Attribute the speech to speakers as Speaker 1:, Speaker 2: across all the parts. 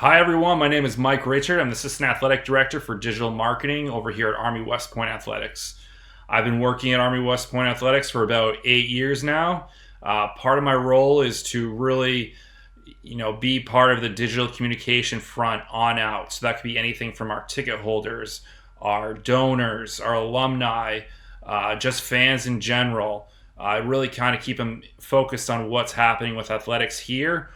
Speaker 1: Hi everyone, my name is Mike Richard. I'm the Assistant Athletic Director for Digital Marketing over here at Army West Point Athletics. I've been working at Army West Point Athletics for about 8 years now. Part of my role is to really, be part of the digital communication front on out. So that could be anything from our ticket holders, our donors, our alumni, just fans in general. I really kind of keep them focused on what's happening with athletics here.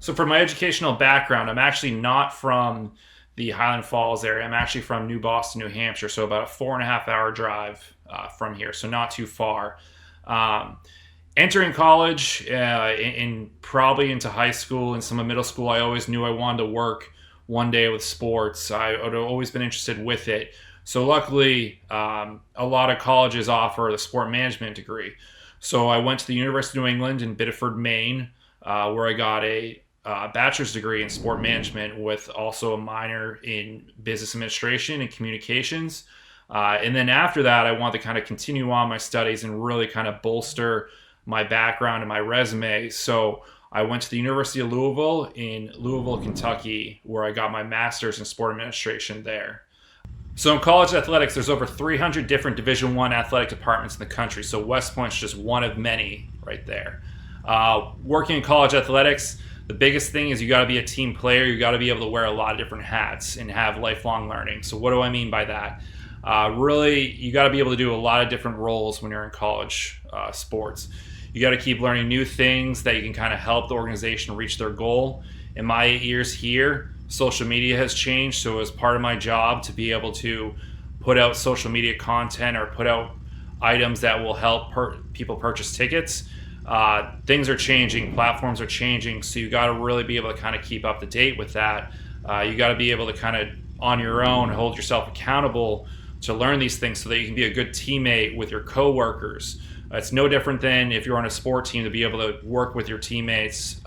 Speaker 1: So for my educational background, I'm actually not from the Highland Falls area. I'm actually from New Boston, New Hampshire, so about a 4.5 hour drive from here, so not too far. Um, Entering college, in probably into high school and some of middle school, I always knew I wanted to work one day with sports. I would have always been interested with it. So luckily, a lot of colleges offer the sport management degree. So I went to the University of New England in Biddeford, Maine, where I got a bachelor's degree in sport management with also a minor in business administration and communications. And then after that, I wanted to kind of continue on my studies and really kind of bolster my background and my resume. So I went to the University of Louisville in Louisville, Kentucky, where I got my master's in sport administration there. So in college athletics, there's over 300 different Division I athletic departments in the country. So West Point's just one of many right there. Working in college athletics, the biggest thing is you got to be a team player. You got to be able to wear a lot of different hats and have lifelong learning. So what do I mean by that? Really, you got to be able to do a lot of different roles when you're in college sports. You got to keep learning new things that you can kind of help the organization reach their goal. In my 8 years here, social media has changed. So as part of my job to be able to put out social media content or put out items that will help people purchase tickets, things are changing, platforms are changing, so you got to really be able to kind of keep up to date with that. You got to be able to kind of on your own hold yourself accountable to learn these things so that you can be a good teammate with your coworkers. It's no different than if you're on a sport team to be able to work with your teammates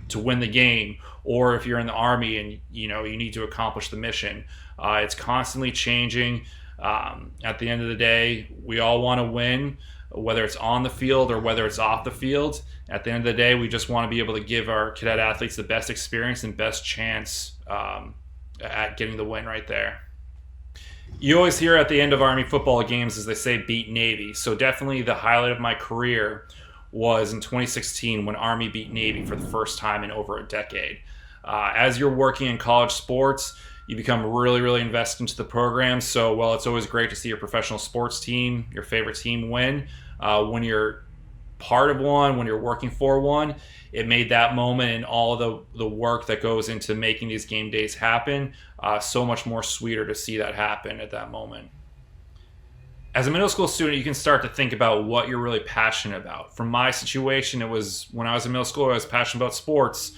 Speaker 1: to win the game, or if you're in the Army and you need to accomplish the mission. It's constantly changing. At the end of the day, we all want to win, whether it's on the field or whether it's off the field. At the end of the day, we just want to be able to give our cadet athletes the best experience and best chance at getting the win right there. You always hear at the end of Army football games, as they say, beat Navy. So definitely the highlight of my career was in 2016 when Army beat Navy for the first time in over a decade. As you're working in college sports, you become really, really invested into the program. So while it's always great to see your professional sports team, your favorite team win, when you're part of one, when you're working for one, it made that moment and all the work that goes into making these game days happen so much more sweeter to see that happen at that moment. As a middle school student, you can start to think about what you're really passionate about. From my situation, it was when I was in middle school, I was passionate about sports,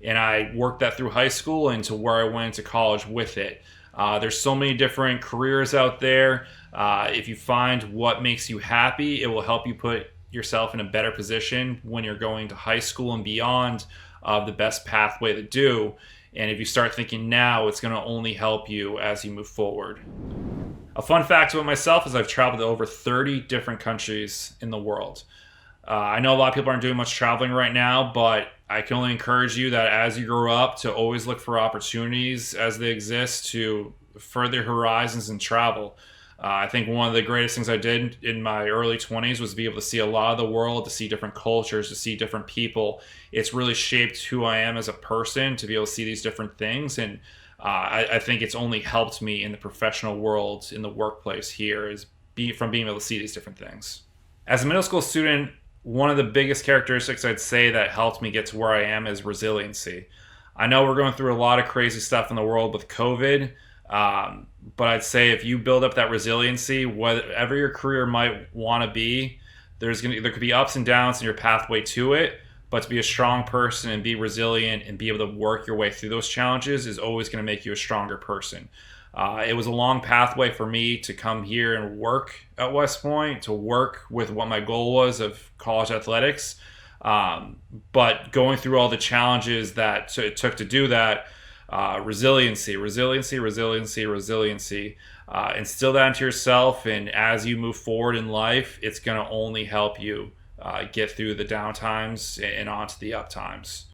Speaker 1: and I worked that through high school into where I went to college with it. There's so many different careers out there. If you find what makes you happy, it will help you put yourself in a better position when you're going to high school and beyond of the best pathway to do. And if you start thinking now, it's going to only help you as you move forward. A fun fact about myself is I've traveled to over 30 different countries in the world. I know a lot of people aren't doing much traveling right now, but I can only encourage you that as you grow up to always look for opportunities as they exist to further horizons and travel. I think one of the greatest things I did in my early 20s was to be able to see a lot of the world, to see different cultures, to see different people. It's really shaped who I am as a person to be able to see these different things. And I think it's only helped me in the professional world, in the workplace here, from being able to see these different things. As a middle school student, one of the biggest characteristics I'd say that helped me get to where I am is resiliency. I know we're going through a lot of crazy stuff in the world with COVID, but I'd say if you build up that resiliency, whatever your career might want to be, there could be ups and downs in your pathway to it, but to be a strong person and be resilient and be able to work your way through those challenges is always going to make you a stronger person. It was a long pathway for me to come here and work at West Point, to work with what my goal was of college athletics. But going through all the challenges that it took to do that, resiliency, instill that into yourself. And as you move forward in life, it's going to only help you get through the down times and onto the up times.